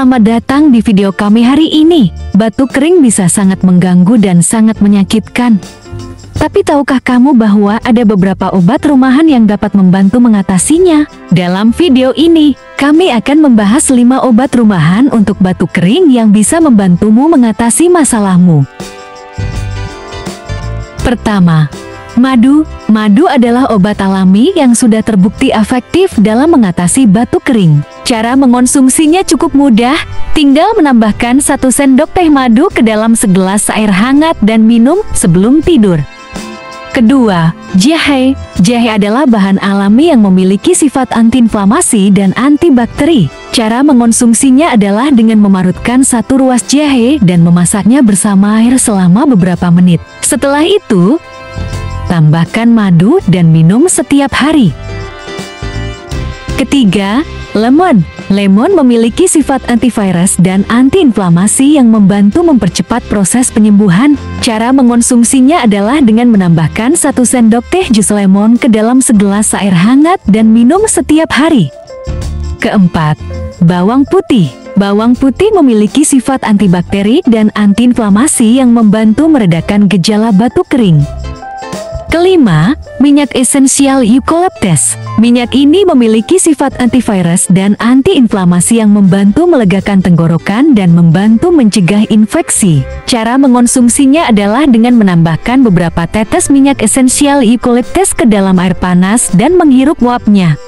Selamat datang di video kami hari ini. Batuk kering bisa sangat mengganggu dan sangat menyakitkan. Tapi tahukah kamu bahwa ada beberapa obat rumahan yang dapat membantu mengatasinya? Dalam video ini, kami akan membahas 5 obat rumahan untuk batuk kering yang bisa membantumu mengatasi masalahmu. Pertama, madu. Madu adalah obat alami yang sudah terbukti efektif dalam mengatasi batuk kering. Cara mengonsumsinya cukup mudah, tinggal menambahkan 1 sendok teh madu ke dalam segelas air hangat dan minum sebelum tidur. Kedua, jahe. Jahe adalah bahan alami yang memiliki sifat antiinflamasi dan antibakteri. Cara mengonsumsinya adalah dengan memarutkan 1 ruas jahe dan memasaknya bersama air selama beberapa menit. Setelah itu, tambahkan madu dan minum setiap hari. Ketiga, lemon. Lemon memiliki sifat antivirus dan antiinflamasi yang membantu mempercepat proses penyembuhan. Cara mengonsumsinya adalah dengan menambahkan 1 sendok teh jus lemon ke dalam segelas air hangat dan minum setiap hari. Keempat, bawang putih. Bawang putih memiliki sifat antibakteri dan antiinflamasi yang membantu meredakan gejala batuk kering. Kelima, minyak esensial eucalyptus. Minyak ini memiliki sifat antivirus dan antiinflamasi yang membantu melegakan tenggorokan dan membantu mencegah infeksi. Cara mengonsumsinya adalah dengan menambahkan beberapa tetes minyak esensial eucalyptus ke dalam air panas dan menghirup uapnya.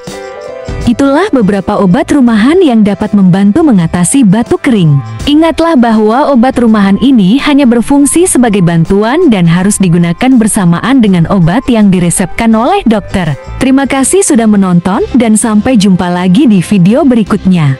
Itulah beberapa obat rumahan yang dapat membantu mengatasi batuk kering. Ingatlah bahwa obat rumahan ini hanya berfungsi sebagai bantuan dan harus digunakan bersamaan dengan obat yang diresepkan oleh dokter. Terima kasih sudah menonton dan sampai jumpa lagi di video berikutnya.